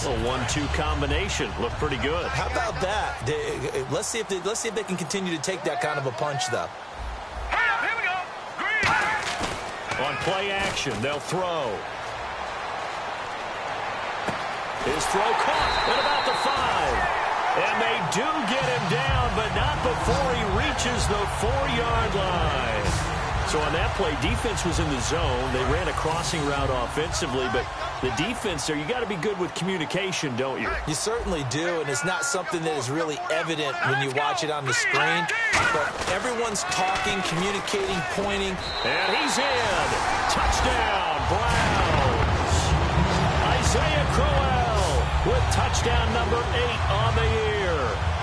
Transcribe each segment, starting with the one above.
A 1-2 combination. Looked pretty good. How about that? Let's see if they can continue to take that kind of a punch, though. Here we go. Green. On play action, they'll throw. His throw caught at about the 5. And they do get him down, but not before he reaches the 4-yard line. So on that play, defense was in the zone. They ran a crossing route offensively, but the defense there, you got to be good with communication, don't you? You certainly do, and it's not something that is really evident when you watch it on the screen. But everyone's talking, communicating, pointing. And he's in. Touchdown, Browns. Isaiah Crowell with touchdown number 8 on the year.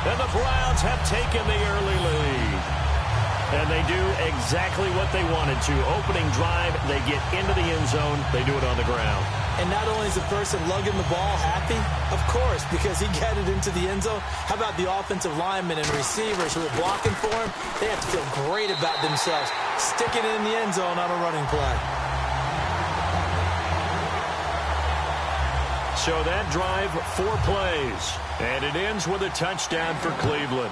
And the Browns have taken the early lead. And they do exactly what they wanted to. Opening drive, they get into the end zone. They do it on the ground. And not only is the person lugging the ball happy, of course, because he got it into the end zone. How about the offensive linemen and receivers who are blocking for him? They have to feel great about themselves, sticking it in the end zone on a running play. So that drive, 4 plays. And it ends with a touchdown for Cleveland.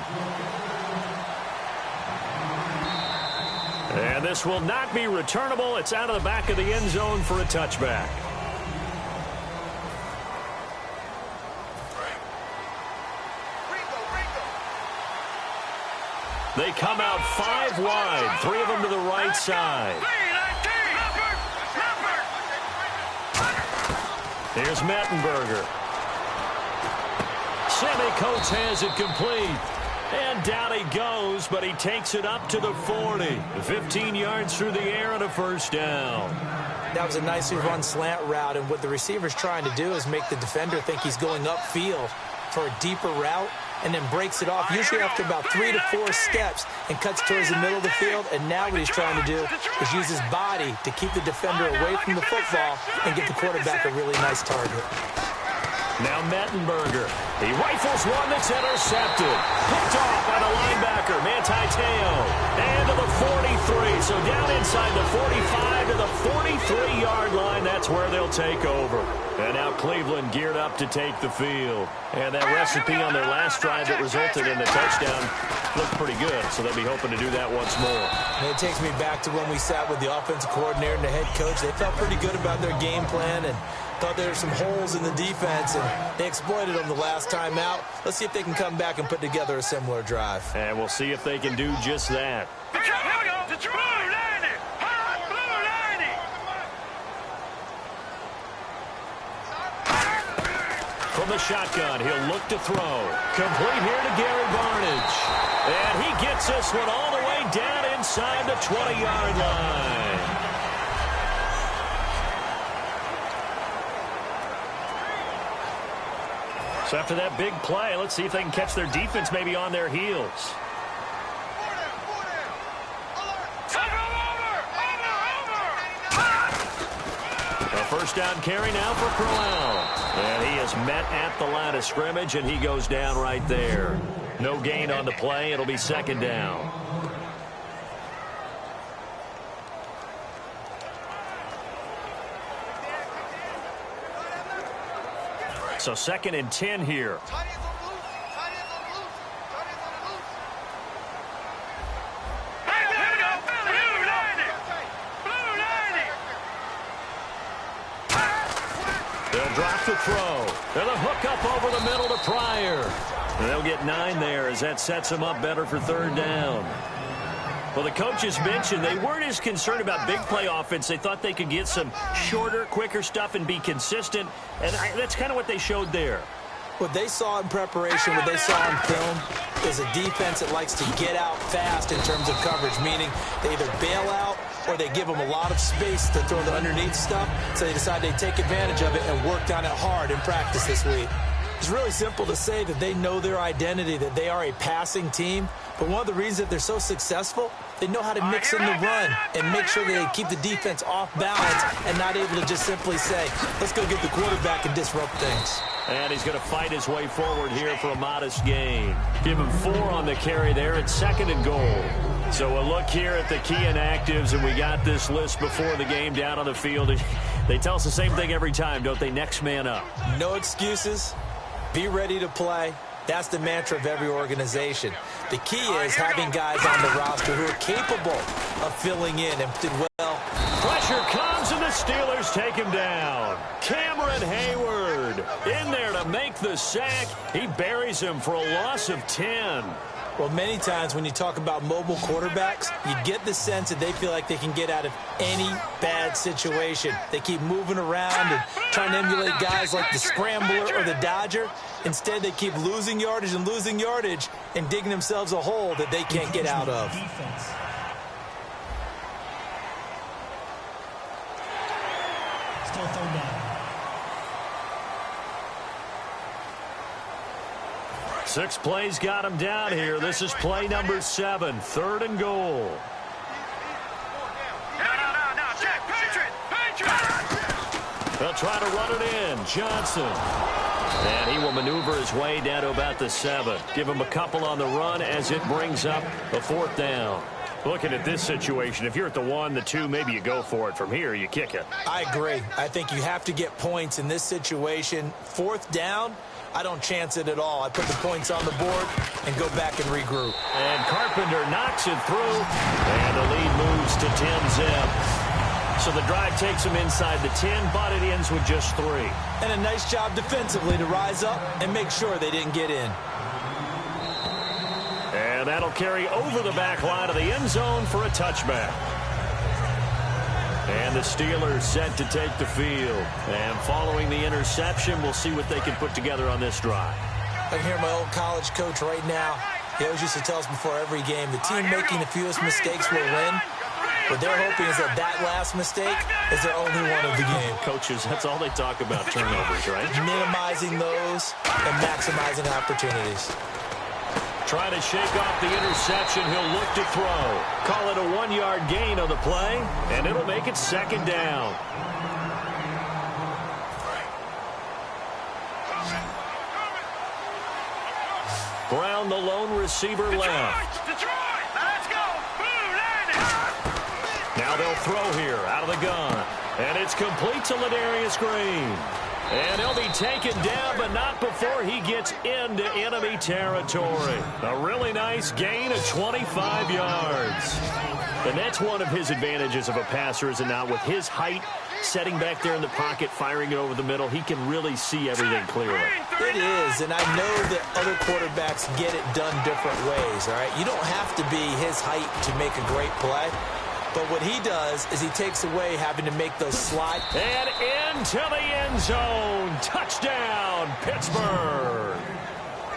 And this will not be returnable. It's out of the back of the end zone for a touchback. They come out 5 wide, 3 of them to the right side. Here's Mettenberger. Sammy Coates has it complete. And down he goes, but he takes it up to the 40. 15 yards through the air and a first down. That was a nicely run slant route, and what the receiver's trying to do is make the defender think he's going upfield for a deeper route, and then breaks it off, usually after about 3 to 4 steps, and cuts towards the middle of the field. And now what he's trying to do is use his body to keep the defender away from the football and get the quarterback a really nice target. Now Mettenberger. He rifles one that's intercepted. Picked off by the linebacker, Manti Te'o. And to the 43. So down inside the 45 to the 43-yard line. That's where they'll take over. And now Cleveland geared up to take the field. And that recipe on their last drive that resulted in the touchdown looked pretty good. So they'll be hoping to do that once more. And it takes me back to when we sat with the offensive coordinator and the head coach. They felt pretty good about their game plan and thought there were some holes in the defense, and they exploited them the last time out. Let's see if they can come back and put together a similar drive. And we'll see if they can do just that. Here we go. Blue 90. Blue 90. From the shotgun, he'll look to throw. Complete here to Gary Barnidge. And he gets this one all the way down inside the 20-yard line. So after that big play, let's see if they can catch their defense maybe on their heels. A first down carry now for Crowell. And he is met at the line of scrimmage, and he goes down right there. No gain on the play. It'll be second down. So 2nd and 10 here. They'll drop the throw. And a hook up over the middle to Pryor. And they'll get 9 there as that sets them up better for 3rd down. Well, the coaches mentioned they weren't as concerned about big play offense. They thought they could get some shorter, quicker stuff and be consistent. And that's kind of what they showed there. What they saw in preparation, what they saw in film, is a defense that likes to get out fast in terms of coverage, meaning they either bail out or they give them a lot of space to throw the underneath stuff. So they decide they take advantage of it and worked on it hard in practice this week. It's really simple to say that they know their identity, that they are a passing team. But one of the reasons that they're so successful, they know how to mix in the run and make sure they keep the defense off balance and not able to just simply say, let's go get the quarterback and disrupt things. And he's going to fight his way forward here for a modest gain. Give him 4 on the carry there at 2nd and goal. So we'll look here at the key inactives, and we got this list before the game down on the field. They tell us the same thing every time, don't they? Next man up. No excuses. Be ready to play. That's the mantra of every organization. The key is having guys on the roster who are capable of filling in and did well. Pressure comes, and the Steelers take him down. Cameron Hayward in there to make the sack. He buries him for a loss of 10. Well, many times when you talk about mobile quarterbacks, you get the sense that they feel like they can get out of any bad situation. They keep moving around and trying to emulate guys like the Scrambler or the Dodger. Instead, they keep losing yardage and digging themselves a hole that they can't get out of. Still third down. 6 plays got him down here. This is play number 7, 3rd and goal. No, Jack, Patriot! They'll try to run it in. Johnson. And he will maneuver his way down to about the 7. Give him a couple on the run as it brings up a 4th down. Looking at this situation, if you're at the 1, the 2, maybe you go for it. From here, you kick it. I agree. I think you have to get points in this situation. 4th down, I don't chance it at all. I put the points on the board and go back and regroup. And Carpenter knocks it through, and the lead moves to 10-zip. So the drive takes him inside the 10, but it ends with just 3. And a nice job defensively to rise up and make sure they didn't get in. And that'll carry over the back line of the end zone for a touchback. And the Steelers set to take the field. And following the interception, we'll see what they can put together on this drive. I can hear my old college coach right now. He always used to tell us before every game, the team making the fewest mistakes will win. What they're hoping is that last mistake is their only one of the game. Coaches, that's all they talk about, turnovers, right? Minimizing those and maximizing opportunities. Trying to shake off the interception. He'll look to throw. Call it a 1-yard gain on the play, and it'll make it 2nd down. Brown, the lone receiver, left. Detroit, let's go. Blue landing. Now they'll throw here out of the gun. And it's complete to Ladarius Green. And he'll be taken down, but not before he gets into enemy territory. A really nice gain of 25 yards. And that's one of his advantages of a passer, is it not? With his height, setting back there in the pocket, firing it over the middle, he can really see everything clearly. It is, and I know that other quarterbacks get it done different ways, all right? You don't have to be his height to make a great play. But what he does is he takes away having to make those slide. And into the end zone. Touchdown, Pittsburgh.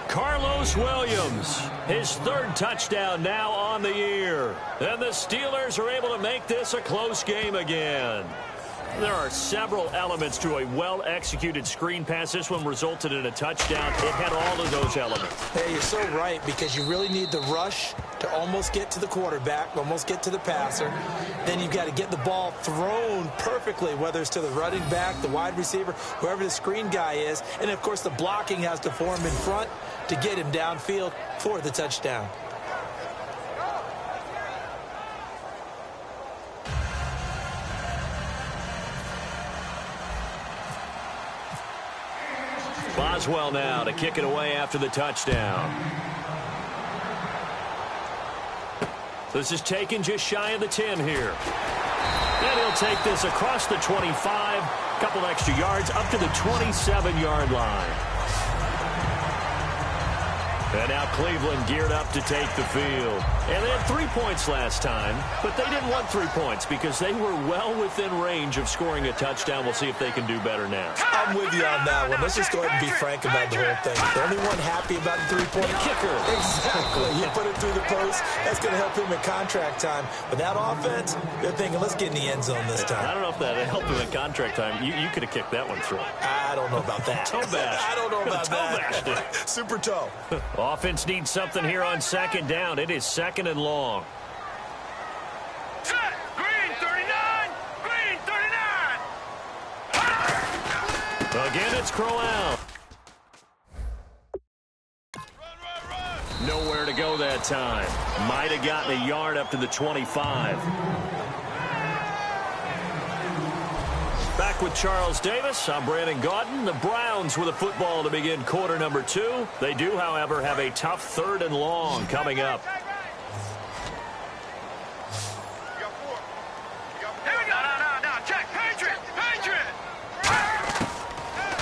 Carlos Williams, his 3rd touchdown now on the year. And the Steelers are able to make this a close game again. There are several elements to a well-executed screen pass. This one resulted in a touchdown. It had all of those elements. Hey, you're so right, because you really need the rush to almost get to the quarterback, almost get to the passer. Then you've got to get the ball thrown perfectly, whether it's to the running back, the wide receiver, whoever the screen guy is. And, of course, the blocking has to form in front to get him downfield for the touchdown. Boswell now to kick it away after the touchdown. This is taken just shy of the 10 here. And he'll take this across the 25, couple extra yards up to the 27-yard line. And now Cleveland geared up to take the field. And they had 3 points last time, but they didn't want 3 points because they were well within range of scoring a touchdown. We'll see if they can do better now. I'm with you on that one. Let's just go ahead and be frank about the whole thing. The only one happy about the 3-point kicker. Exactly. You put it through the post. That's going to help him in contract time. But that offense, they're thinking, let's get in the end zone this time. I don't know if that helped him in contract time. You could have kicked that one through. I don't know about that. Toe bash. I don't know about that. Super toe. Offense needs something here on 2nd down. It is 2nd and long. Set. Green 39. Green 39. Again, it's Crowell. Nowhere to go that time. Might have gotten a yard up to the 25. Back back with Charles Davis. I'm Brandon Gaudin. The Browns with a football to begin quarter number 2. They do, however, have a tough 3rd and long coming up.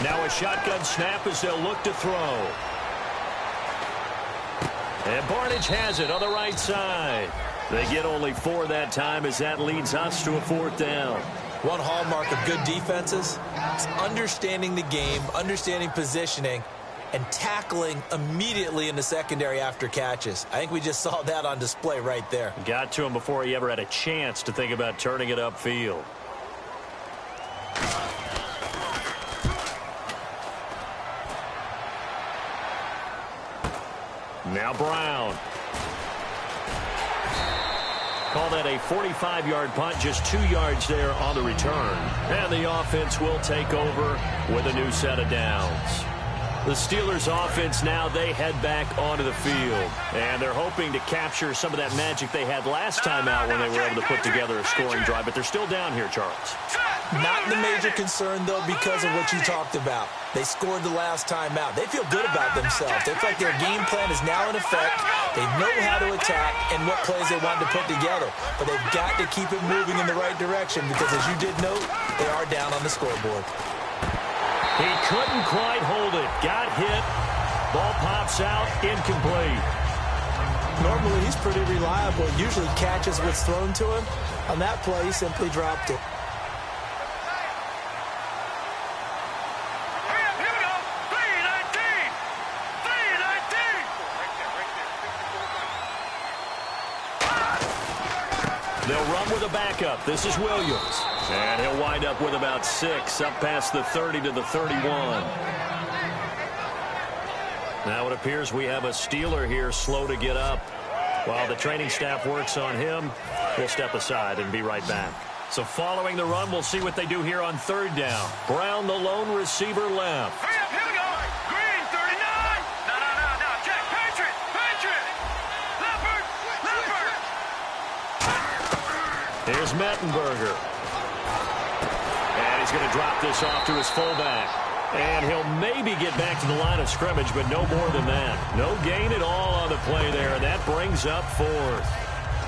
Now a shotgun snap as they'll look to throw. And Barnage has it on the right side. They get only 4 that time as that leads us to a 4th down. One hallmark of good defenses is understanding the game, understanding positioning, and tackling immediately in the secondary after catches. I think we just saw that on display right there. Got to him before he ever had a chance to think about turning it upfield. Now Brown. Call that a 45-yard punt, just 2 yards there on the return. And the offense will take over with a new set of downs. The Steelers offense now, they head back onto the field. And they're hoping to capture some of that magic they had last time out when they were able to put together a scoring drive. But they're still down here, Charles. Not the major concern, though, because of what you talked about. They scored the last time out. They feel good about themselves. They feel like their game plan is now in effect. They know how to attack and what plays they want to put together. But they've got to keep it moving in the right direction because, as you did note, they are down on the scoreboard. He couldn't quite hold it. Got hit. Ball pops out. Incomplete. Normally, he's pretty reliable. Usually catches what's thrown to him. On that play, he simply dropped it. They'll run with a backup. This is Williams. And he'll wind up with about 6, up past the 30 to the 31. Now it appears we have a Steeler here slow to get up. While the training staff works on him, we'll step aside and be right back. So following the run, we'll see what they do here on 3rd down. Brown, the lone receiver, left. Here we go. Green, 39. No. Check. Patriot. Leopard. Here's Mettenberger. And he's going to drop this off to his fullback. And he'll maybe get back to the line of scrimmage, but no more than that. No gain at all on the play there, and that brings up 4th.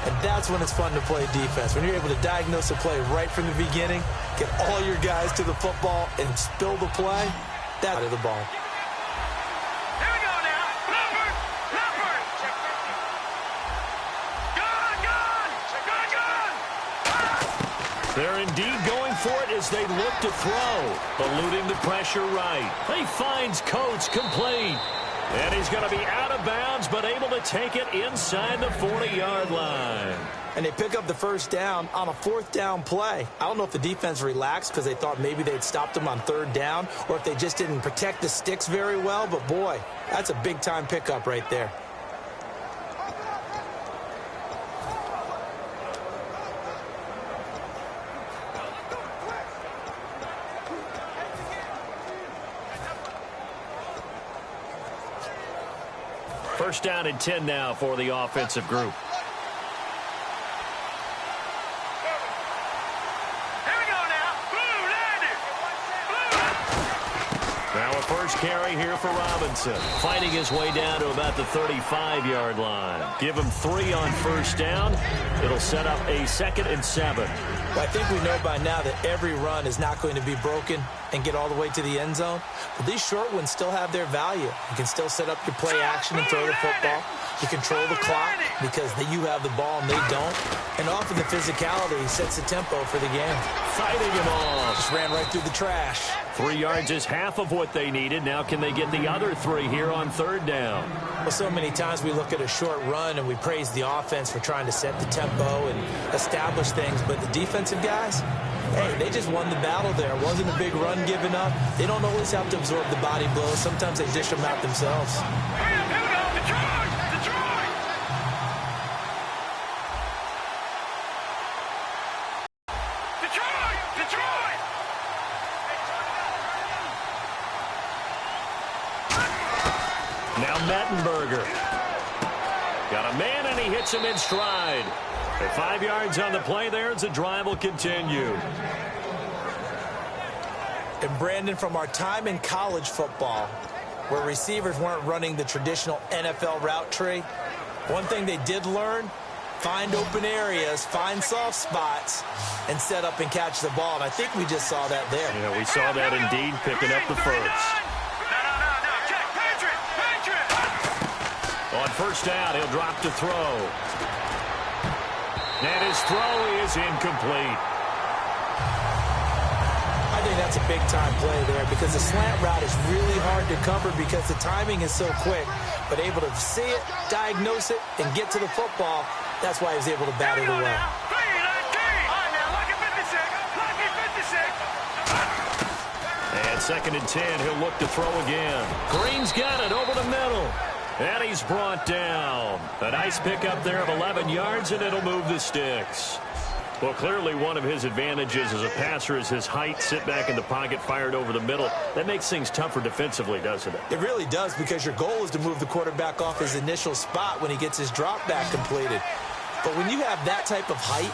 And that's when it's fun to play defense. When you're able to diagnose a play right from the beginning, get all your guys to the football, and spill the play, that's out of the ball. Here we go now. Leopard. Gun. They're indeed going for it as they look to throw. Eluding the pressure right. He finds Coates complete. And he's going to be out of bounds, but able to take it inside the 40-yard line. And they pick up the 1st down on a 4th down play. I don't know if the defense relaxed because they thought maybe they'd stopped them on 3rd down or if they just didn't protect the sticks very well. But, boy, that's a big-time pickup right there. First down and 10 now for the offensive group. Here we go now. Blue landed. Now a first carry here for Robinson. Fighting his way down to about the 35-yard line. Give him 3 on 1st down. It'll set up a 2nd and 7. Well, I think we know by now that every run is not going to be broken and get all the way to the end zone. But these short ones still have their value. You can still set up your play action and throw the football. You control the clock because you have the ball and they don't. And often the physicality sets the tempo for the game. Fighting him off. Just ran right through the trash. 3 yards is half of what they needed. Now can they get the other 3 here on 3rd down? Well, so many times we look at a short run and we praise the offense for trying to set the tempo and establish things. But the defensive guys, hey, they just won the battle there. It wasn't a big run given up. They don't always have to absorb the body blows. Sometimes they dish them out themselves. Here we go. Detroit. Now Mettenberger. Got a man, and he hits him in stride. At 5 yards on the play there, as the drive will continue. And Brandon, from our time in college football, where receivers weren't running the traditional NFL route tree, one thing they did learn, find open areas, find soft spots, and set up and catch the ball. And I think we just saw that there. Yeah, we saw that indeed, picking up the first. No, check, Patriot! On first down, he'll drop to throw. And his throw is incomplete. I think that's a big-time play there because the slant route is really hard to cover because the timing is so quick. But able to see it, diagnose it, and get to the football, that's why he was able to bat it away. And 2nd and 10, he'll look to throw again. Green's got it over the middle. And he's brought down. A nice pickup there of 11 yards, and it'll move the sticks. Well, clearly one of his advantages as a passer is his height. Sit back in the pocket, fired over the middle. That makes things tougher defensively, doesn't it? It really does, because your goal is to move the quarterback off his initial spot when he gets his drop back completed. But when you have that type of height,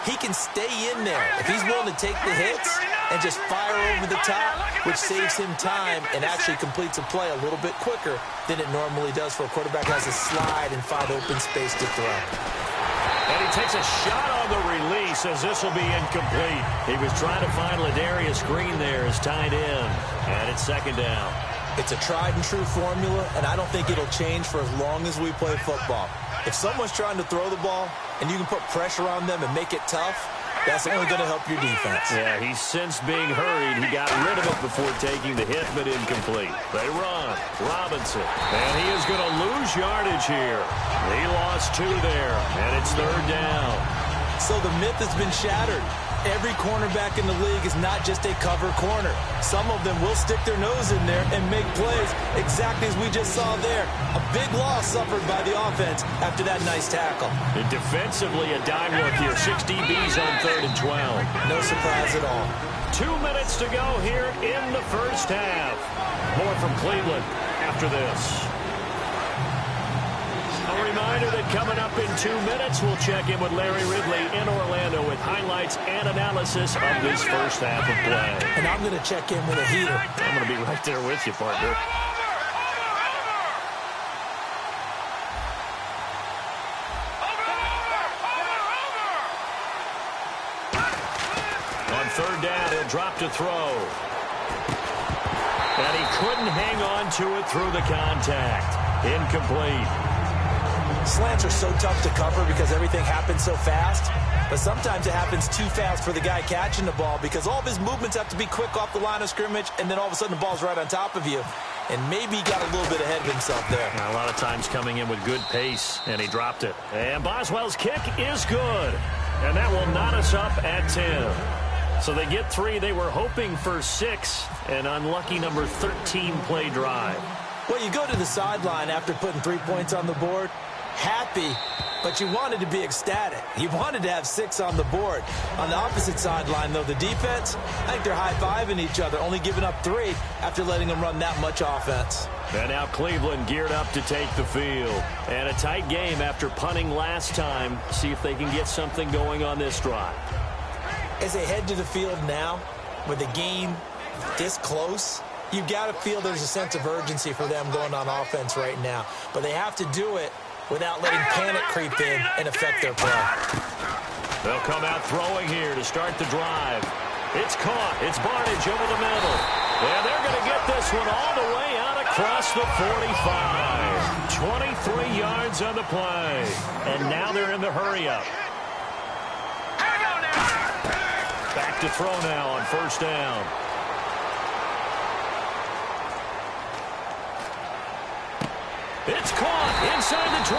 he can stay in there if he's willing to take the hits and just fire over the top, which saves him time and actually completes a play a little bit quicker than it normally does for a quarterback who has to slide and find open space to throw. And he takes a shot on the release as this will be incomplete. He was trying to find Ladarius Green there as tight end. And it's 2nd down. It's a tried-and-true formula, and I don't think it'll change for as long as we play football. If someone's trying to throw the ball and you can put pressure on them and make it tough, that's only going to help your defense. Yeah, he's sensed being hurried. He got rid of it before taking the hit, but incomplete. They run. Robinson. And he is going to lose yardage here. He lost 2 there, and it's 3rd down. So the myth has been shattered. Every cornerback in the league is not just a cover corner. Some of them will stick their nose in there and make plays exactly as we just saw there. A big loss suffered by the offense after that nice tackle. And defensively, a dime look here. 6 DBs on 3rd and 12. No surprise at all. 2 minutes to go here in the first half. More from Cleveland after this. A reminder that coming up in 2 minutes, we'll check in with Larry Ridley in Orlando with highlights and analysis of this first half of play. And I'm going to check in with a heater. I'm going to be right there with you, partner. On 3rd down, he'll drop to throw. And he couldn't hang on to it through the contact. Incomplete. Slants are so tough to cover because everything happens so fast. But sometimes it happens too fast for the guy catching the ball because all of his movements have to be quick off the line of scrimmage, and then all of a sudden the ball's right on top of you. And maybe he got a little bit ahead of himself there. A lot of times coming in with good pace, and he dropped it. And Boswell's kick is good. And that will knot us up at 10. So they get 3. They were hoping for 6. An unlucky number 13 play drive. Well, you go to the sideline after putting 3 points on the board, happy, but you wanted to be ecstatic. You wanted to have 6 on the board. On the opposite sideline, though, the defense, I think they're high-fiving each other, only giving up 3 after letting them run that much offense. And now Cleveland geared up to take the field. And a tight game after punting last time. See if they can get something going on this drive. As they head to the field now, with the game this close, you've got to feel there's a sense of urgency for them going on offense right now. But they have to do it without letting panic creep in and affect their play. They'll come out throwing here to start the drive. It's caught. It's Barnage over the middle. And they're going to get this one all the way out across the 45. 23 yards on the play. And now they're in the hurry-up. Back to throw now on first down. It's caught inside the 25.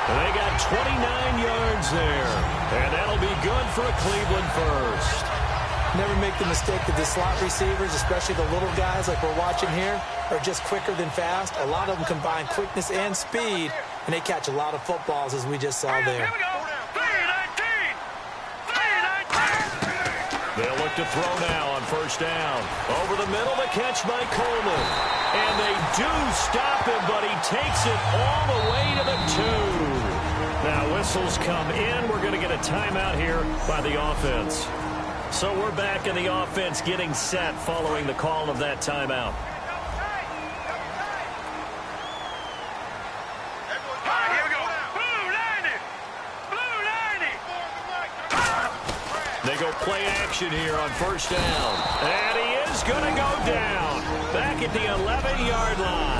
They got 29 yards there. And that'll be good for a Cleveland first. Never make the mistake that the slot receivers, especially the little guys like we're watching here, are just quicker than fast. A lot of them combine quickness and speed, and they catch a lot of footballs, as we just saw there. They'll look to throw now on first down. Over the middle, the catch by Coleman. And they do stop him, but he takes it all the way to the 2. Now whistles come in. We're going to get a timeout here by the offense. So we're back in the offense getting set following the call of that timeout. Here we go. Blue 90. They go play action here on first down. And he is going to go down. Back at the 11-yard line.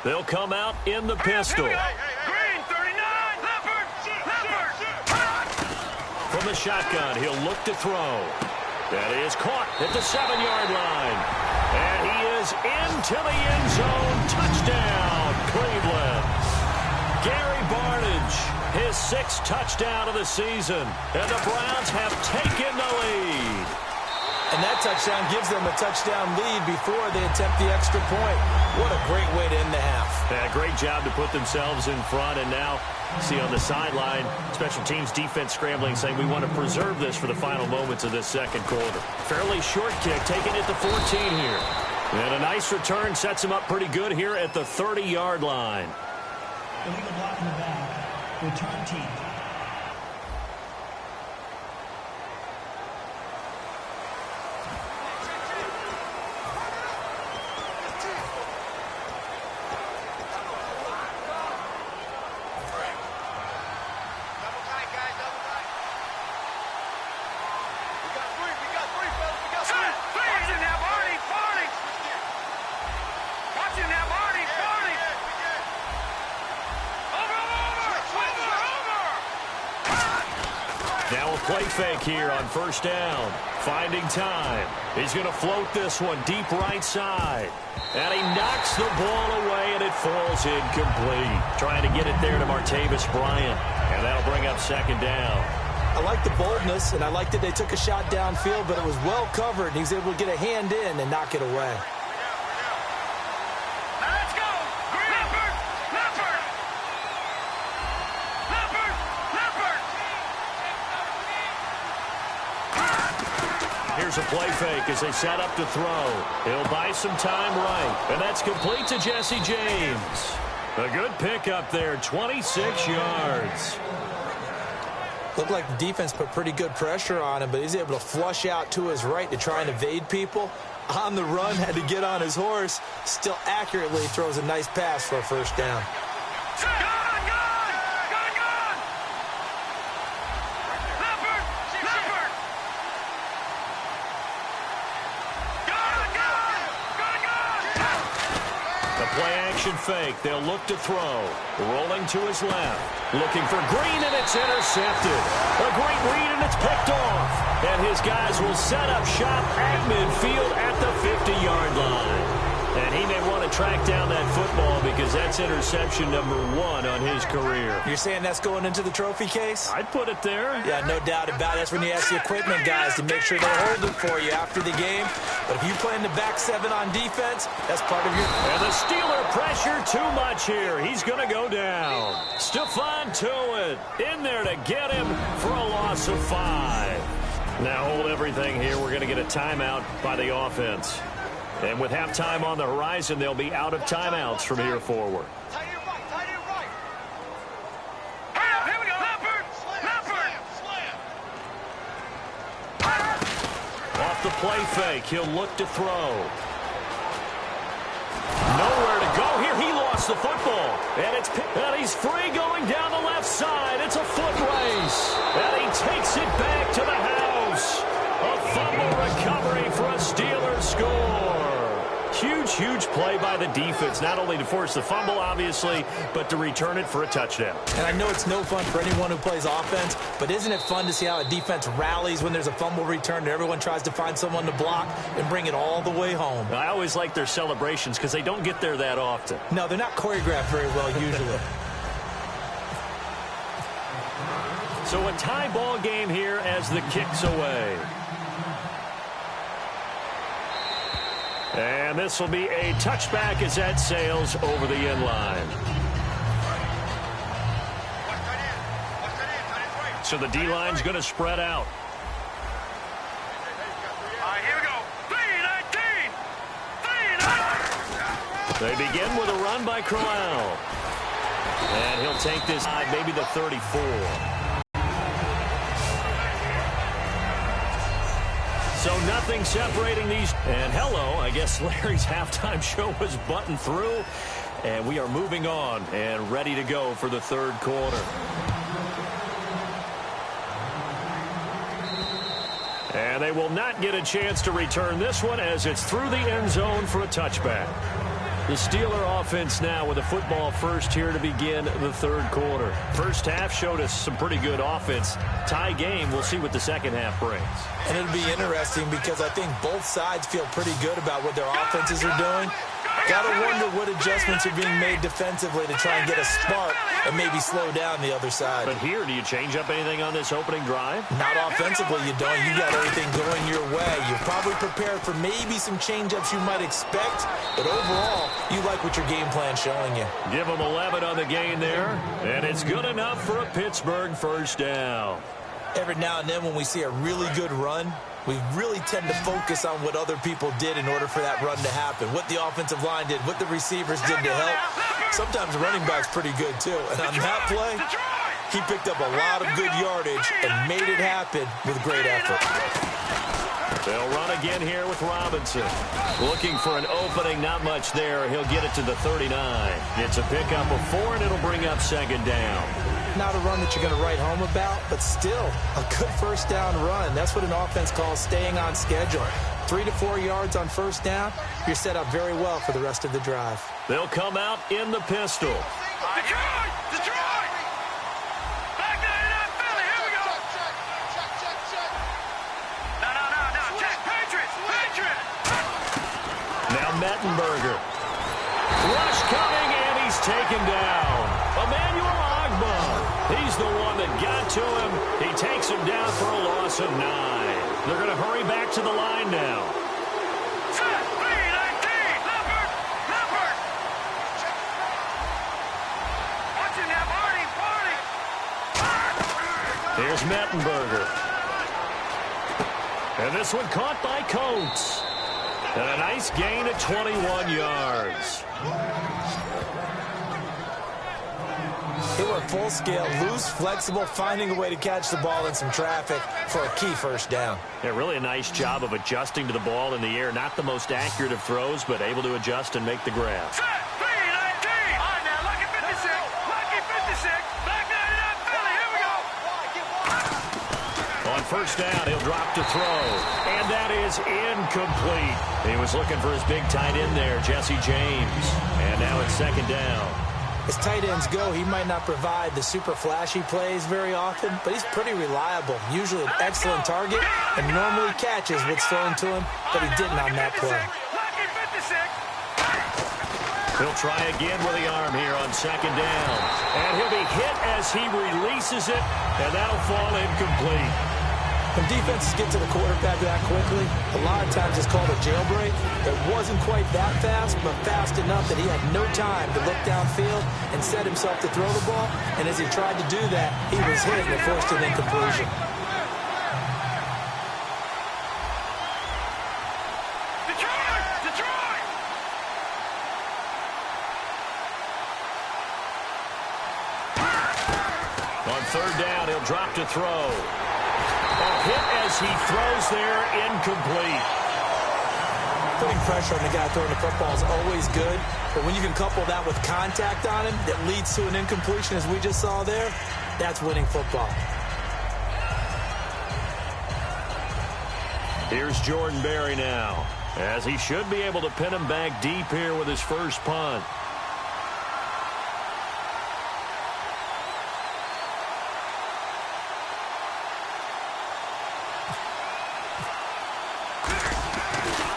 They'll come out in the pistol. Green, 39. Leopard. From the shotgun, he'll look to throw. That is caught at the 7-yard line. And he is into the end zone. Touchdown, Cleveland. Gary Barnidge, his 6th touchdown of the season. And the Browns have taken the lead. And that touchdown gives them a touchdown lead before they attempt the extra point. What a great way to end the half. Yeah, great job to put themselves in front. And now, see on the sideline, special teams defense scrambling, saying we want to preserve this for the final moments of this second quarter. Fairly short kick, taking it to 14 here. And a nice return sets him up pretty good here at the 30-yard line. Illegal block in the back. Return team. Now a play fake here on first down. Finding time. He's going to float this one deep right side. And he knocks the ball away, and it falls incomplete. Trying to get it there to Martavis Bryant. And that'll bring up second down. I like the boldness, and I like that they took a shot downfield, but it was well covered, and he was able to get a hand in and knock it away. Let's go. Leopard. Here's a play fake as they set up to throw. He'll buy some time right. And that's complete to Jesse James. A good pickup there, 26 yards. Looked like the defense put pretty good pressure on him, but he's able to flush out to his right to try and evade people. On the run, had to get on his horse. Still accurately throws a nice pass for a first down. Play-action fake. They'll look to throw. Rolling to his left. Looking for Green, and it's intercepted. A great read, and it's picked off. And his guys will set up shop at midfield at the 50-yard line. And he may want to track down that football because that's interception number 1 on his career. You're saying that's going into the trophy case? I'd put it there. Yeah, no doubt about it. That's when you ask the equipment guys to make sure they hold it for you after the game. But if you play in the back 7 on defense, that's part of your... And the Steeler pressure too much here. He's going to go down. Stephon Tuitt in there to get him for a loss of 5. Now hold everything here. We're going to get a timeout by the offense. And with halftime on the horizon, they'll be out of timeouts from here forward. Tight end right. Here we go. Leopard. Off the play fake, he'll look to throw. Nowhere to go here. He lost the football. And he's free going down the left side. It's a foot race. And he takes it back to the house. A fumble recovery for a Steelers score. Huge play by the defense, not only to force the fumble, obviously, but to return it for a touchdown. And I know it's no fun for anyone who plays offense, but isn't it fun to see how a defense rallies when there's a fumble return and everyone tries to find someone to block and bring it all the way home? I always like their celebrations because they don't get there that often. No, they're not choreographed very well usually. So a tie ball game here as the kick's away. And this will be a touchback as that sails over the end line. So the D-line's going to spread out. All right, here we go. 3-19. They begin with a run by Crowell. And he'll take this maybe the 34. So nothing separating these. And hello, I guess Larry's halftime show was buttoned through. And we are moving on and ready to go for the third quarter. And they will not get a chance to return this one as it's through the end zone for a touchback. The Steeler offense now with a football first here to begin the third quarter. First half showed us some pretty good offense. Tie game, we'll see what the second half brings. And it'll be interesting because I think both sides feel pretty good about what their offenses are doing. Gotta wonder what adjustments are being made defensively to try and get a spark and maybe slow down the other side. But here, do you change up anything on this opening drive? Not offensively, you don't. You got everything going your way. You're probably prepared for maybe some change-ups you might expect, but overall, you like what your game plan's showing you. Give them 11 on the gain there, and it's good enough for a Pittsburgh first down. Every now and then when we see a really good run, we really tend to focus on what other people did in order for that run to happen, what the offensive line did, what the receivers did to help. Sometimes the running back's pretty good, too. And on that play, he picked up a lot of good yardage and made it happen with great effort. They'll run again here with Robinson. Looking for an opening, not much there. He'll get it to the 39. It's a pickup of 4, and it'll bring up second down. Not a run that you're going to write home about, but still a good first down run. That's what an offense calls staying on schedule. 3 to 4 yards on first down, you're set up very well for the rest of the drive. They'll come out in the pistol. Detroit! Detroit! Back 99 Philly, here we go! No, check, Patriots! Patriots! Now Mettenberger. Rush coming, and he's taken down. Emmanuel Ogbah. He's the one that got to him. He takes him down for a loss of 9. They're going to hurry back to the line now. Set, 3-19, Leopard! Watch him now, Barney! Here's Mettenberger. And this one caught by Coates. And a nice gain of 21 yards. They were full scale, loose, flexible, finding a way to catch the ball in some traffic for a key first down. Yeah, really a nice job of adjusting to the ball in the air. Not the most accurate of throws, but able to adjust and make the grab. Set, 3-19! All right, now, lucky 56, back 99 Philly, here we go! On first down, he'll drop to throw. And that is incomplete. He was looking for his big tight end there, Jesse James. And now it's second down. As tight ends go, he might not provide the super flashy plays very often, but he's pretty reliable. Usually an excellent target and normally catches what's thrown to him, but he didn't on that play. He'll try again with the arm here on second down. And he'll be hit as he releases it, and that'll fall incomplete. When defenses get to the quarterback that quickly, a lot of times it's called a jailbreak. It wasn't quite that fast, but fast enough that he had no time to look downfield and set himself to throw the ball. And as he tried to do that, he was hit and forced an incompletion. Detroit! On third down, he'll drop to throw. A hit as he throws there, incomplete. Putting pressure on the guy throwing the football is always good, but when you can couple that with contact on him that leads to an incompletion, as we just saw there, that's winning football. Here's Jordan Berry now, as he should be able to pin him back deep here with his first punt.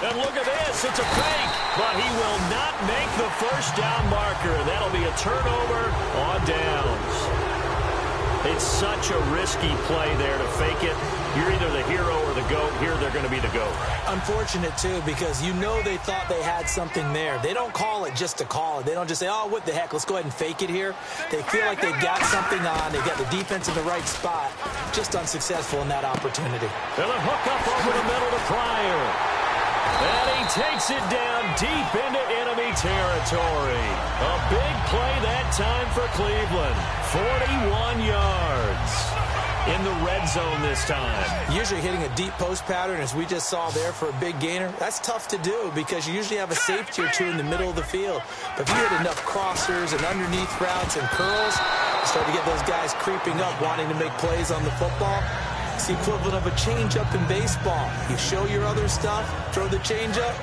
And look at this, it's a fake, but he will not make the first down marker. That'll be a turnover on downs. It's such a risky play there to fake it. You're either the hero or the GOAT. Here they're going to be the GOAT. Unfortunate, too, because you know they thought they had something there. They don't call it just to call it. They don't just say, oh, what the heck, let's go ahead and fake it here. They feel like they've got something on. They've got the defense in the right spot. Just unsuccessful in that opportunity. And a hook up over the middle to Pryor. And he takes it down deep into enemy territory. A big play that time for Cleveland. 41 yards in the red zone this time. Usually hitting a deep post pattern, as we just saw there, for a big gainer, that's tough to do because you usually have a safety or two in the middle of the field. But if you hit enough crossers and underneath routes and curls, you start to get those guys creeping up, wanting to make plays on the football. It's the equivalent of a changeup in baseball. You show your other stuff, throw the changeup,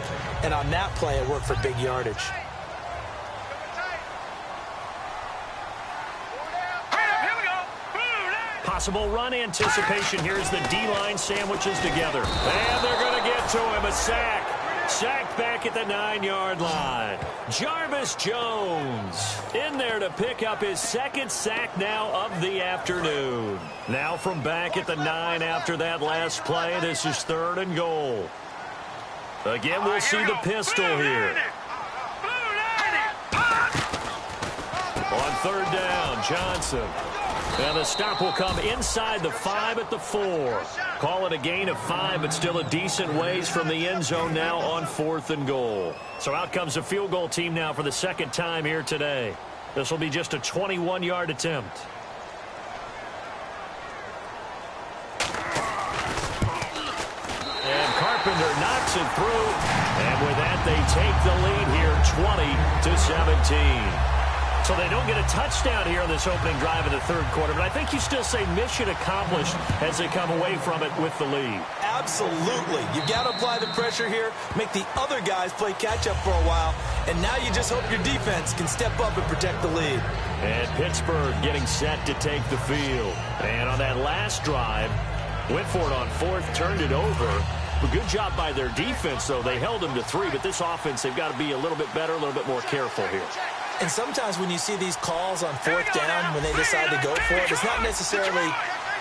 and on that play, it worked for big yardage. Possible run anticipation here as the D-line sandwiches together. And they're going to get to him. A sack. Sacked back at the 9-yard line. Jarvis Jones in there to pick up his second sack now of the afternoon. Now from back at the 9 after that last play. This is 3rd and goal. Again, we'll see the pistol here. On 3rd down, Johnson. And the stop will come inside the 5 at the 4. Call it a gain of 5, but still a decent ways from the end zone now on 4th and goal. So out comes the field goal team now for the second time here today. This will be just a 21-yard attempt. And Carpenter knocks it through. And with that, they take the lead here 20-17. So they don't get a touchdown here on this opening drive in the 3rd quarter, but I think you still say mission accomplished as they come away from it with the lead. Absolutely. You've got to apply the pressure here, make the other guys play catch-up for a while, and now you just hope your defense can step up and protect the lead. And Pittsburgh getting set to take the field. And on that last drive, went for it on 4th, turned it over. A good job by their defense, though. They held them to 3, but this offense, they've got to be a little bit better, a little bit more careful here. And sometimes when you see these calls on 4th down, when they decide to go for it, it's not necessarily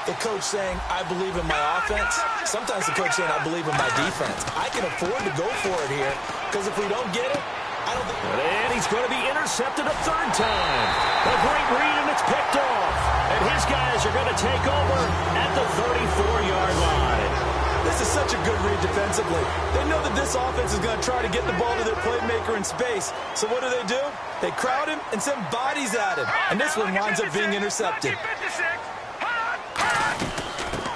the coach saying, I believe in my offense. Sometimes the coach saying, I believe in my defense. I can afford to go for it here, because if we don't get it, I don't think... And he's going to be intercepted a 3rd time. A great read, and it's picked off. And his guys are going to take over at the 34-yard line. This is such a good read defensively. They know that this offense is going to try to get the ball to their playmaker in space. So what do? They crowd him and send bodies at him. And this one winds up being intercepted.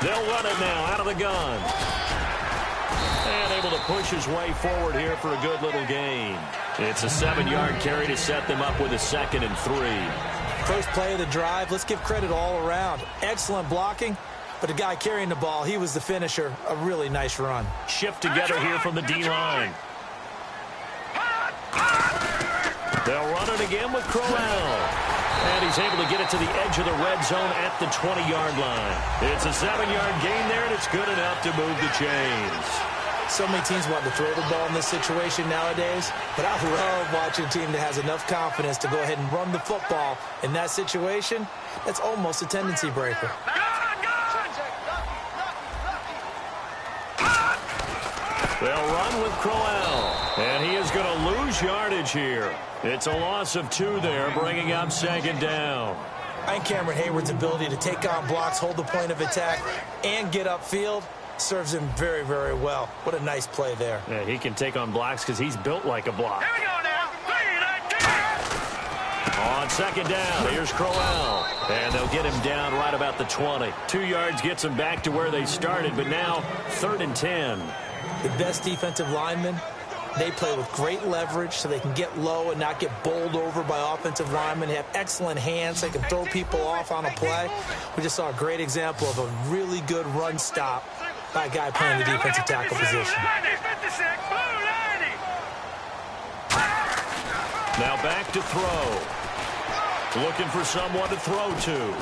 They'll run it now out of the gun. And able to push his way forward here for a good little gain. It's a 7-yard carry to set them up with a 2nd and 3. First play of the drive, let's give credit all around. Excellent blocking. But the guy carrying the ball, he was the finisher. A really nice run. Shift together here from the D-line. They'll run it again with Crowell. And he's able to get it to the edge of the red zone at the 20-yard line. It's a 7-yard gain there, and it's good enough to move the chains. So many teams want to throw the ball in this situation nowadays, but I love watching a team that has enough confidence to go ahead and run the football in that situation. That's almost a tendency breaker. They'll run with Crowell, and he is going to lose yardage here. It's a loss of 2 there, bringing up 2nd down. I think Cameron Hayward's ability to take on blocks, hold the point of attack, and get upfield serves him very, very well. What a nice play there. Yeah, he can take on blocks because he's built like a block. Here we go now. On 2nd down, here's Crowell. And they'll get him down right about the 20. 2 yards gets him back to where they started, but now 3rd and 10. The best defensive linemen, they play with great leverage so they can get low and not get bowled over by offensive linemen. They have excellent hands. They can throw people off on a play. We just saw a great example of a really good run stop by a guy playing the defensive tackle position. Now back to throw. Looking for someone to throw to.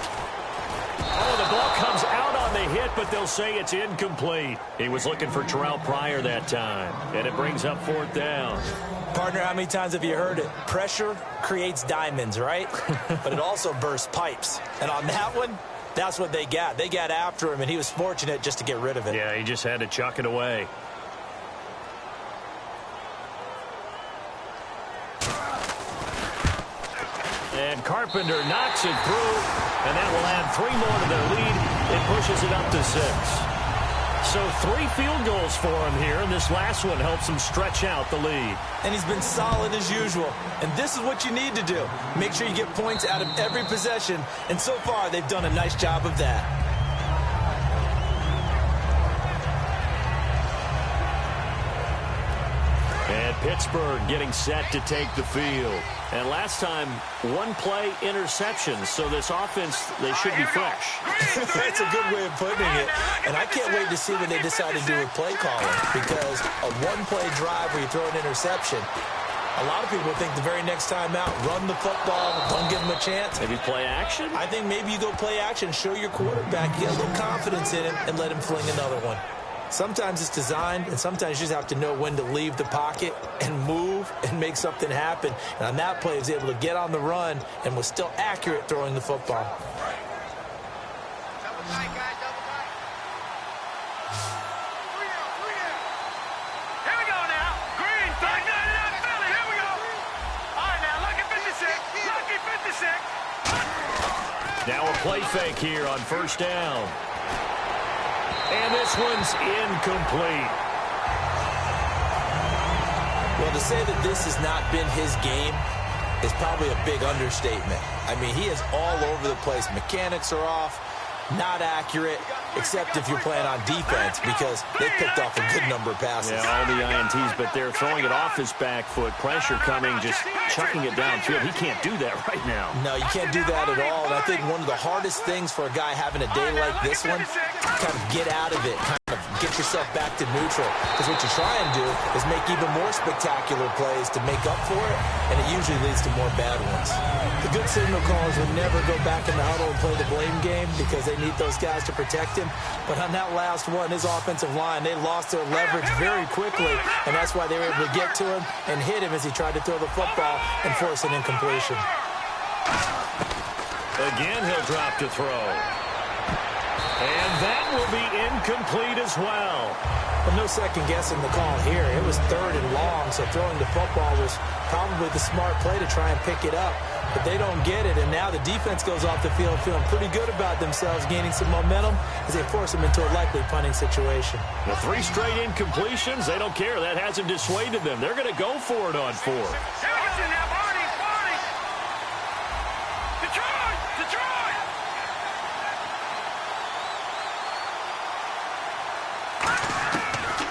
Oh, the ball comes out on the hit, but they'll say it's incomplete. He was looking for Terrell Pryor that time, and it brings up 4th down. Partner, how many times have you heard it? Pressure creates diamonds, right? But it also bursts pipes. And on that one, that's what they got. They got after him, and he was fortunate just to get rid of it. Yeah, he just had to chuck it away. And Carpenter knocks it through, and that will add 3 more to their lead. It pushes it up to 6. So 3 field goals for him here, and this last one helps him stretch out the lead. And he's been solid as usual. And this is what you need to do. Make sure you get points out of every possession, and so far they've done a nice job of that. And Pittsburgh getting set to take the field. And last time, 1-play interception. So this offense, they should be fresh. That's a good way of putting it. And I can't wait to see what they decide to do with play calling. Because a 1-play drive where you throw an interception, A lot of people think the very next time out, run the football, don't give him a chance. Maybe play action? I think maybe you go play action, show your quarterback, get a little confidence in him, and let him fling another one. Sometimes it's designed, and sometimes you just have to know when to leave the pocket and move and make something happen. And on that play, he was able to get on the run and was still accurate throwing the football. Now a play fake here on first down. And this one's incomplete. Well, to say that this has not been his game is probably a big understatement. I mean, he is all over the place. Mechanics are off, not accurate, except if you're playing on defense, because they picked off a good number of passes. Yeah, all the INTs, but they're throwing it off his back foot. Pressure coming, just chucking it downfield. He can't do that right now. No, you can't do that at all. And I think one of the hardest things for a guy having a day like this one, kind of get out of it, kind of get yourself back to neutral. Because what you try and do is make even more spectacular plays to make up for it, and it usually leads to more bad ones. The good signal callers would never go back in the huddle and play the blame game because they need those guys to protect him. But on that last one, his offensive line, they lost their leverage very quickly, and that's why they were able to get to him and hit him as he tried to throw the football and force an incompletion. Again, he'll drop to throw. And that will be incomplete as well. But no second guessing the call here. It was 3rd and long, so throwing the football was probably the smart play to try and pick it up. But they don't get it, and now the defense goes off the field feeling pretty good about themselves, gaining some momentum as they force them into a likely punting situation. The 3 straight incompletions, they don't care. That hasn't dissuaded them. They're going to go for it on 4.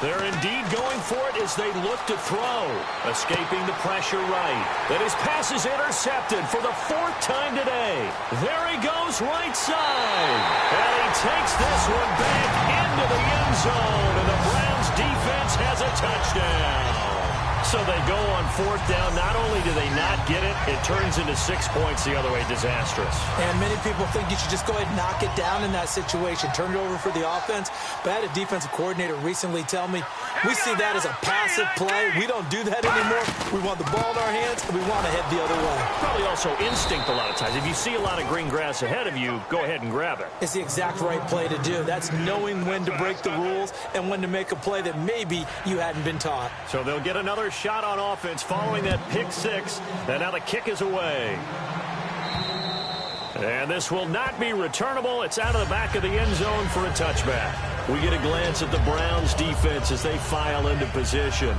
They're indeed going for it as they look to throw. Escaping the pressure right. But his pass is intercepted for the 4th time today. There he goes right side. And he takes this one back into the end zone. And the Browns defense has a touchdown. So they go on 4th down. Not only do they not get it, it turns into 6 points the other way. Disastrous. And many people think you should just go ahead and knock it down in that situation. Turn it over for the offense. But I had a defensive coordinator recently tell me, we see that as a passive play. We don't do that anymore. We want the ball in our hands, and we want to head the other way. Probably also instinct a lot of times. If you see a lot of green grass ahead of you, go ahead and grab it. It's the exact right play to do. That's knowing when to break the rules and when to make a play that maybe you hadn't been taught. So they'll get another shot on offense following that pick 6. And now the kick is away. And this will not be returnable. It's out of the back of the end zone for a touchback. We get a glance at the Browns defense as they file into position.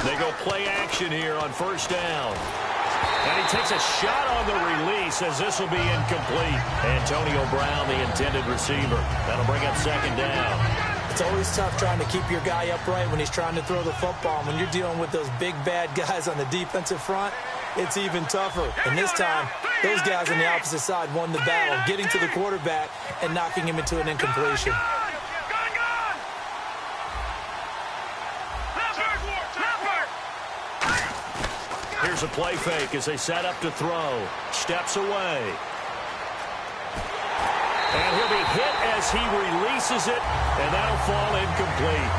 They go play action here on first down. And he takes a shot on the release as this will be incomplete. Antonio Brown, the intended receiver. That'll bring up 2nd down. It's always tough trying to keep your guy upright when he's trying to throw the football. When you're dealing with those big, bad guys on the defensive front, it's even tougher. And this time, those guys on the opposite side won the battle, getting to the quarterback and knocking him into an incompletion. Here's a play fake as they set up to throw. Steps away. And he'll be hit as he releases it, and that'll fall incomplete.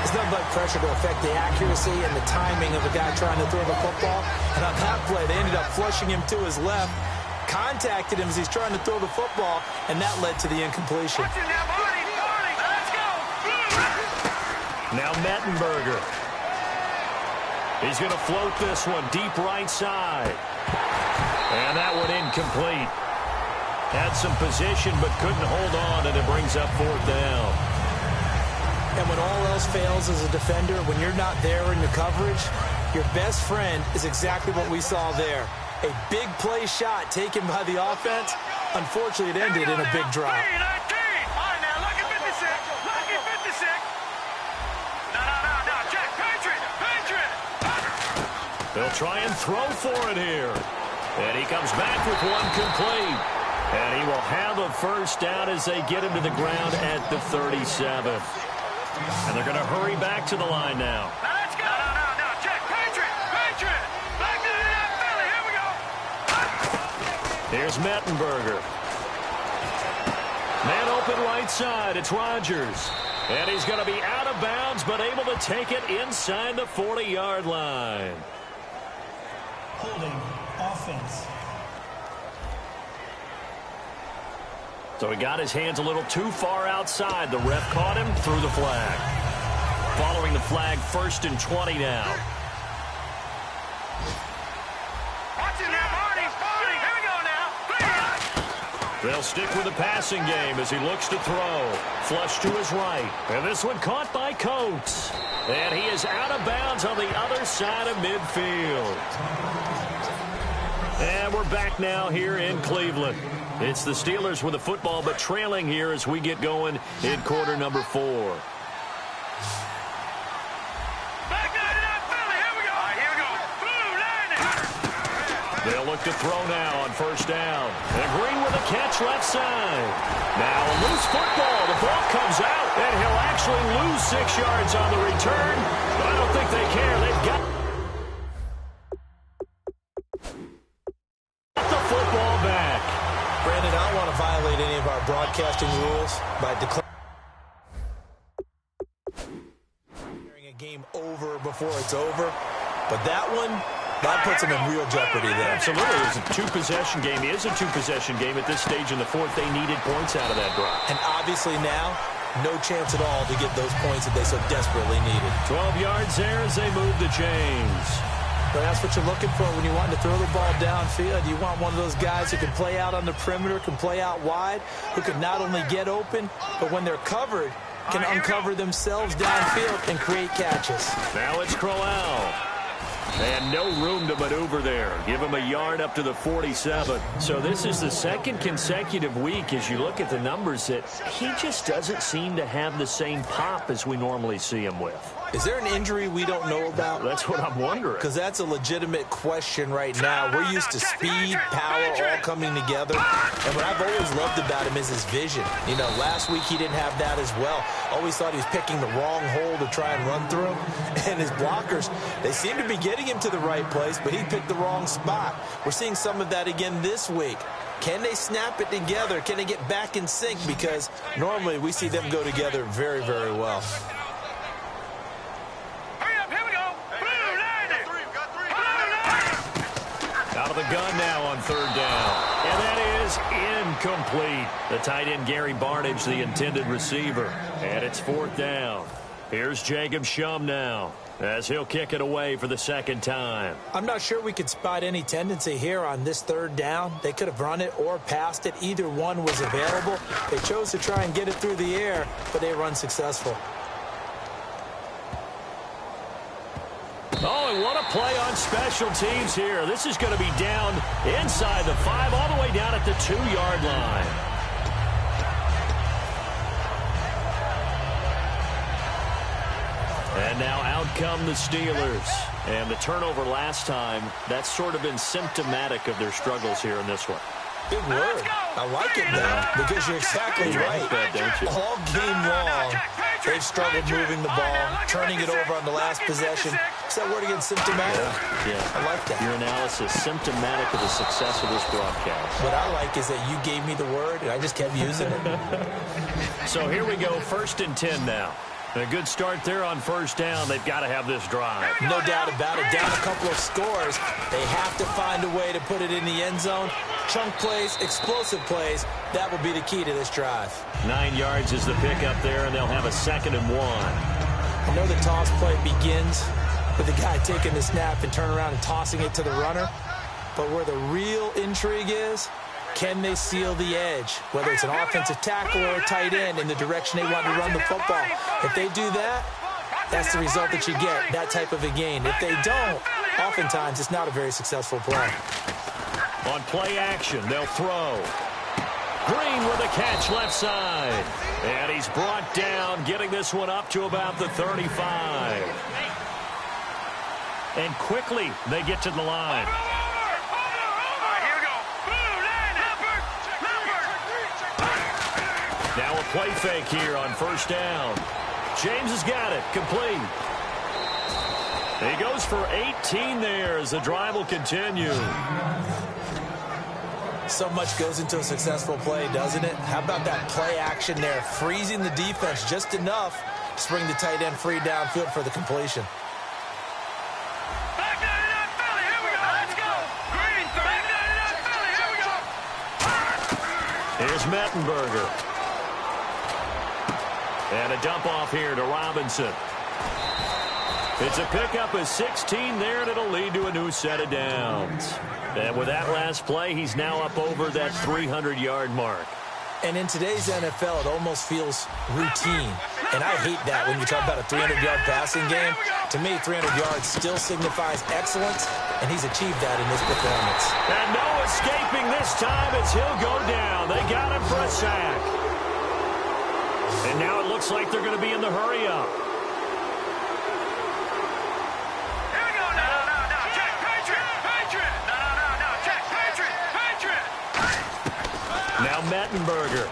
It's nothing but pressure to affect the accuracy and the timing of the guy trying to throw the football. And on that play, they ended up flushing him to his left, contacted him as he's trying to throw the football, and that led to the incompletion. Now Mettenberger. He's going to float this one deep right side. And that one incomplete. Had some position but couldn't hold on, and it brings up 4th down. And when all else fails as a defender, when you're not there in the coverage, your best friend is exactly what we saw there. A big play shot taken by the offense. Unfortunately, it ended in a big drop. They'll try and throw for it here. And he comes back with one complete. And he will have a first down as they get him to the ground at the 37. And they're going to hurry back to the line now. Now let's go. No. Check. Patriot. Back to the Philly. Here we go. Here's Mettenberger. Man open right side. It's Rodgers. And he's going to be out of bounds, but able to take it inside the 40-yard line. Holding offense. So he got his hands a little too far outside. The ref caught him, threw the flag. Following the flag, 1st and 20 now. Watch it now, Barney. Here we go now. They'll stick with the passing game as he looks to throw. Flush to his right. And this one caught by Coates. And he is out of bounds on the other side of midfield. And we're back now here in Cleveland. It's the Steelers with the football, but trailing here as we get going in quarter number 4. Back to the Philly. Here we go. Here we go. Blue line. They'll look to throw now on 1st down. And Green with a catch left side. Now a loose football. The ball comes out, and he'll actually lose 6 yards on the return. But I don't think they care. They've got the football back. Brandon, I don't want to violate any of our broadcasting rules by declaring a game over before it's over. But that one, that puts them in real jeopardy there. Absolutely. It's a two-possession game. It is a two-possession game at this stage in the 4th. They needed points out of that drive. And obviously now, no chance at all to get those points that they so desperately needed. 12 yards there as they move the chains. But that's what you're looking for when you want to throw the ball downfield. You want one of those guys who can play out on the perimeter, can play out wide, who can not only get open, but when they're covered, can uncover themselves downfield and create catches. Now it's Crowell. And no room to maneuver there. Give him a yard up to the 47. So this is the 2nd consecutive week as you look at the numbers that he just doesn't seem to have the same pop as we normally see him with. Is there an injury we don't know about? That's what I'm wondering. Because that's a legitimate question right now. We're used to speed, power, all coming together. And what I've always loved about him is his vision. You know, last week he didn't have that as well. Always thought he was picking the wrong hole to try and run through. And his blockers, they seem to be getting him to the right place, but he picked the wrong spot. We're seeing some of that again this week. Can they snap it together? Can they get back in sync? Because normally we see them go together very, very well. Out of the gun now on 3rd down. And that is incomplete. The tight end, Gary Barnage, the intended receiver. And it's 4th down. Here's Jacob Shum now as he'll kick it away for the 2nd time. I'm not sure we could spot any tendency here on this 3rd down. They could have run it or passed it. Either one was available. They chose to try and get it through the air, but they were unsuccessful. Oh, and what a play on special teams here. This is going to be down inside the 5, all the way down at the 2-yard line. And now out come the Steelers. And the turnover last time, that's sort of been symptomatic of their struggles here in this one. Big word. I like it now because you're exactly right. All game long, they've struggled moving the ball, turning it over on the last possession. Is that word again, symptomatic? Yeah. I like that. Your analysis, symptomatic of the success of this broadcast. What I like is that you gave me the word, and I just kept using it. So here we go, 1st and 10 now. A good start there on 1st down. They've got to have this drive. No doubt about it. Down a couple of scores. They have to find a way to put it in the end zone. Chunk plays, explosive plays. That will be the key to this drive. 9 yards is the pickup there, and they'll have a 2nd and 1. I know the toss play begins with the guy taking the snap and turn around and tossing it to the runner. But where the real intrigue is Can they seal the edge, whether it's an offensive tackle or a tight end in the direction they want to run the football? If they do that, that's the result that you get, that type of a gain. If they don't, oftentimes it's not a very successful play. On play action, they'll throw. Green with a catch left side. And he's brought down, getting this one up to about the 35. And quickly, they get to the line. Now a play fake here on first down. James has got it, complete. He goes for 18 there as the drive will continue. So much goes into a successful play, doesn't it? How about that play action there, freezing the defense just enough to bring the tight end free downfield for the completion. Here's Mettenberger. And a dump off here to Robinson. It's a pickup of 16 there, and it'll lead to a new set of downs. And with that last play, he's now up over that 300-yard mark. And in today's NFL, it almost feels routine. And I hate that when you talk about a 300-yard passing game. To me, 300 yards still signifies excellence, and he's achieved that in this performance. And no escaping this time as he'll go down. They got him for a sack. And now it looks like they're going to be in the hurry-up. Now Mettenberger.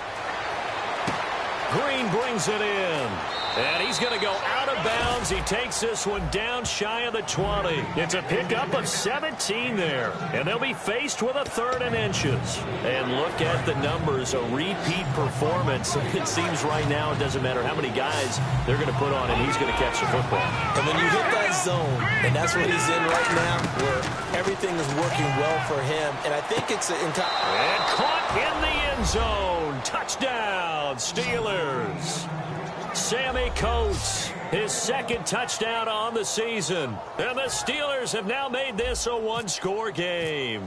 Green brings it in. And he's going to go out of bounds. He takes this one down shy of the 20. It's a pickup of 17 there. And they'll be faced with a 3rd and inches. And look at the numbers. A repeat performance. It seems right now it doesn't matter how many guys they're going to put on him. He's going to catch the football. And when you hit that zone, and that's what he's in right now, where everything is working well for him. And I think it's and caught in the end zone. Touchdown, Steelers. Sammy Coates, his 2nd touchdown on the season. And the Steelers have now made this a one-score game.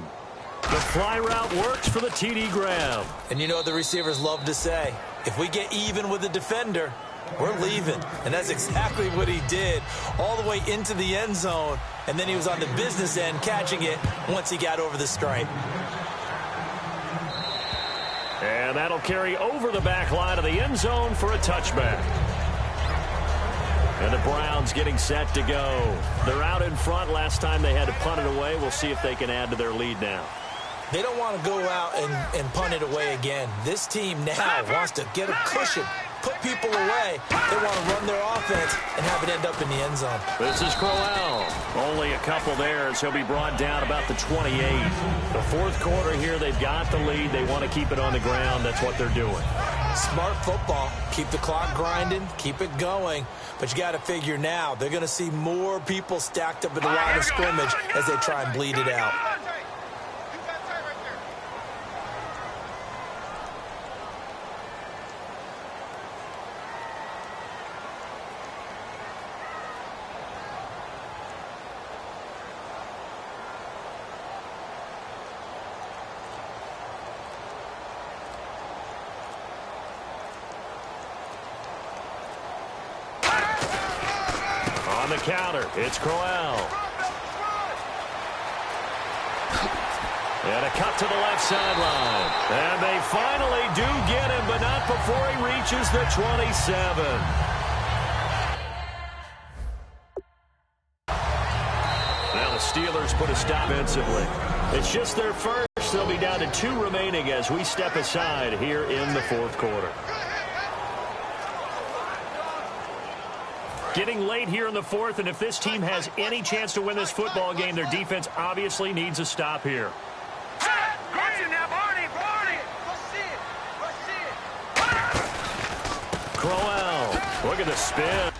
The fly route works for the TD grab. And you know what the receivers love to say? If we get even with the defender, we're leaving. And that's exactly what he did, all the way into the end zone. And then he was on the business end catching it once he got over the stripe. And that'll carry over the back line of the end zone for a touchback. And the Browns getting set to go. They're out in front. Last time they had to punt it away. We'll see if they can add to their lead now. They don't want to go out and punt it away again. This team now wants to get a cushion, put people away. They want to run their offense and have it end up in the end zone. This is Crowell. Only a couple there, so he'll be brought down about the 28. The 4th quarter here, they've got the lead. They want to keep it on the ground. That's what they're doing. Smart football. Keep the clock grinding. Keep it going. But you got to figure now, they're going to see more people stacked up in the line of scrimmage as they try and bleed it out. On the counter, it's Crowell. And a cut to the left sideline. And they finally do get him, but not before he reaches the 27. Now the Steelers put a stop defensively. It's just their first. They'll be down to 2 remaining as we step aside here in the 4th quarter. Getting late here in the 4th, and if this team has any chance to win this football game, their defense obviously needs a stop here. Crowell, look at the spin.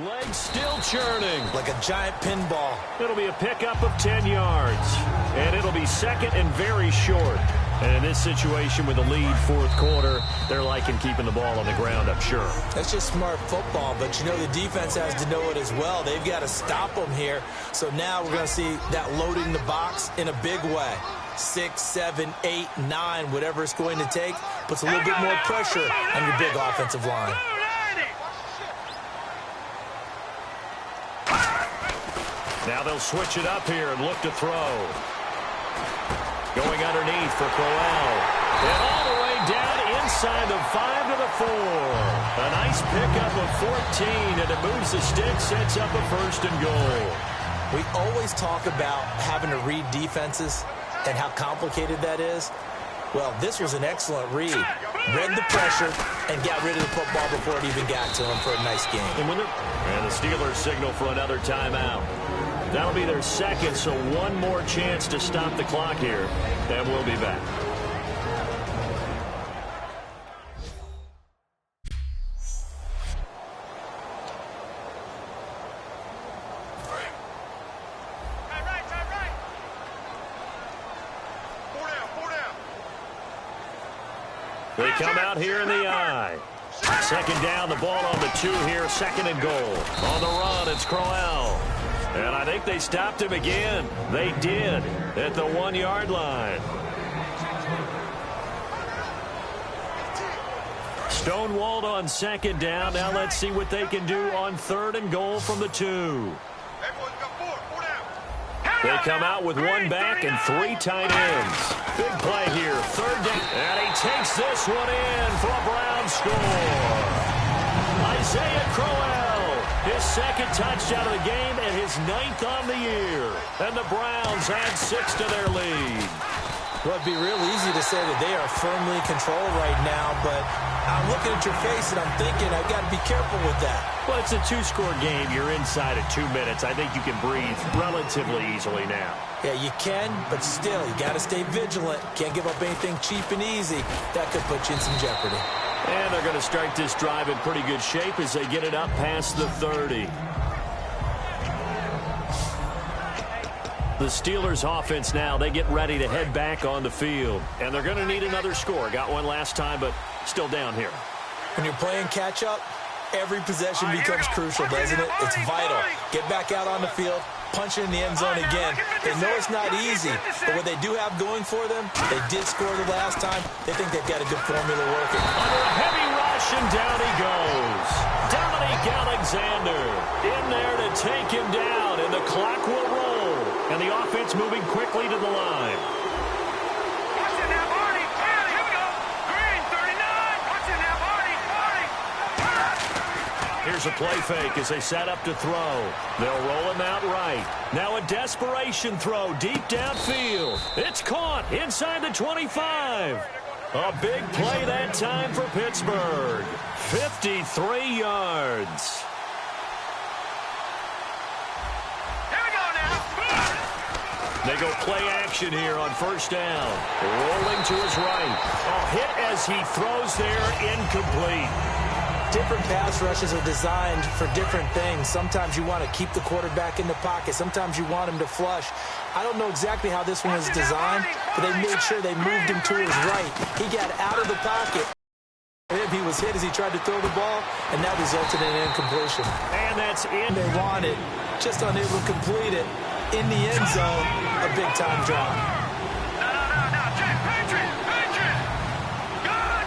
Legs still churning. Like a giant pinball. It'll be a pickup of 10 yards. And it'll be 2nd and very short. And in this situation with the lead, fourth quarter, they're liking keeping the ball on the ground, I'm sure. That's just smart football, but you know the defense has to know it as well. They've got to stop them here. So now we're going to see that loading the box in a big way. 6, 7, 8, 9, whatever it's going to take, puts a little bit more pressure on your big offensive line. Now they'll switch it up here and look to throw. Going underneath for Crowell. And all the way down inside the 5 to the 4. A nice pickup of 14, and it moves the stick, sets up a first and goal. We always talk about having to read defenses and how complicated that is. Well, this was an excellent read. Read the pressure and got rid of the football before it even got to him for a nice game. And the Steelers signal for another timeout. That'll be their second, so one more chance to stop the clock here, and we'll be back. They come out here in the I. Second down, the ball on the 2 here, second and goal. On the run, it's Crowell. And I think they stopped him again. They did at the 1-yard line. Stonewalled on second down. Now let's see what they can do on third and goal from the 2. They come out with one back and 3 tight ends. Big play here, third down. And he takes this one in for a Brown score. Isaiah Crowell, his second touchdown of the game and his 9th on the year. And the Browns add 6 to their lead. Well, it'd be real easy to say that they are firmly in control right now, but I'm looking at your face and I'm thinking I've got to be careful with that. Well, it's a 2-score game. You're inside of 2 minutes. I think you can breathe relatively easily now. Yeah, you can, but still, you got to stay vigilant. Can't give up anything cheap and easy. That could put you in some jeopardy. And they're going to start this drive in pretty good shape as they get it up past the 30. The Steelers offense now, they get ready to head back on the field. And they're going to need another score. Got one last time, but still down here. When you're playing catch-up, every possession becomes crucial, doesn't it? It's vital. Get back out on the field, punch it in the end zone again. They know it's not easy, but what they do have going for them, they did score the last time. They think they've got a good formula working. Under a heavy rush, and down he goes. Dominique Alexander in there to take him down, and the clock will roll. And the offense moving quickly to the line. Watch it now, Marty. Here we go. Green, 39. Watch it now, Marty. Here's a play fake as they set up to throw. They'll roll him out right. Now a desperation throw deep downfield. It's caught inside the 25. A big play that time for Pittsburgh. 53 yards. They go play action here on first down. Rolling to his right. A hit as he throws there, incomplete. Different pass rushes are designed for different things. Sometimes you want to keep the quarterback in the pocket. Sometimes you want him to flush. I don't know exactly how this one was designed, but they made sure they moved him to his right. He got out of the pocket. He was hit as he tried to throw the ball, and that resulted in an incompletion. And that's in. They wanted, just unable to complete it. In the end zone, a big-time drop. No, Jack, Patriot. Good.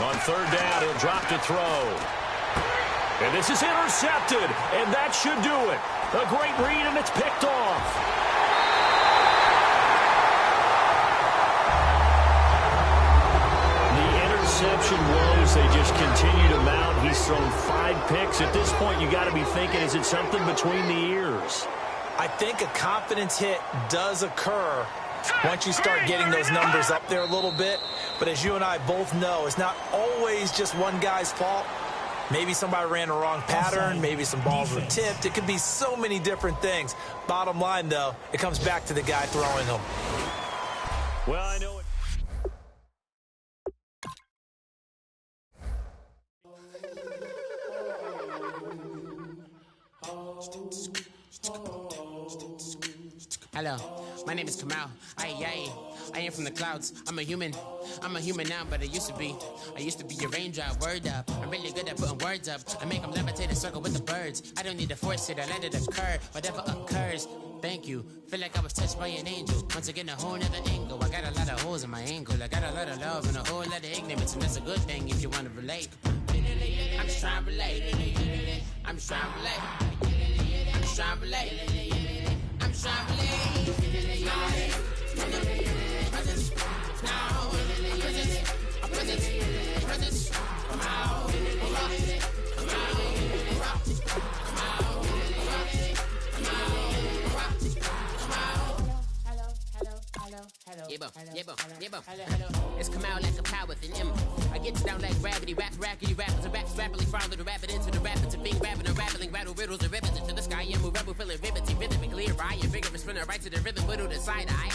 On third down, he'll drop to throw. And this is intercepted, and that should do it. A great read, and it's picked off. Interception woes, they just continue to mount. He's thrown 5 picks. At this point, you got to be thinking, is it something between the ears? I think a confidence hit does occur once you start getting those numbers up there a little bit. But as you and I both know, it's not always just one guy's fault. Maybe somebody ran a wrong pattern. Maybe some balls were tipped. It could be so many different things. Bottom line, though, it comes back to the guy throwing them. Well, I know it. Hello. My name is Kamal. I am from the clouds. I'm a human now, but I used to be a raindrop. Word up. I'm really good at putting words up. I make them levitate and circle with the birds. I don't need to force it, I let it occur. Whatever occurs, thank you. Feel like I was touched by an angel. Once again, a whole nother angle. I got a lot of holes in my angle. I got a lot of love and a whole lot of ignorance, and that's a good thing if you want to relate. I'm just trying to relate. I'm just trying to relate. I'm just trying to relate. I'm just trying to relate. Presence, now, presence, come out, come out, come It's come out like a power within him. I get down like gravity, rappers and raps rapidly follow the rapid into the rapid to being rapping and rattling, rattle riddles and ribbons into the sky. I'm a rebel, feeling riveting, rhythmically right, and vigorous, running right to the rhythm, whittle the side eye.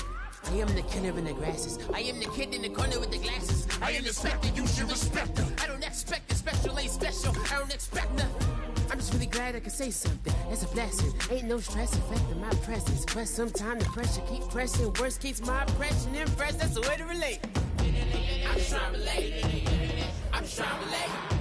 I am the killer in the grasses. I am the kid in the corner with the glasses. I am the specter, you should respect them. I don't expect the special, ain't special. I don't expect nothing. I'm just really glad I can say something. That's a blessing. Ain't no stress affecting my presence. But sometimes the pressure keep pressing. Worst keeps my impression impressed. That's the way to relate. I'm just trying to relate. I'm just trying to relate.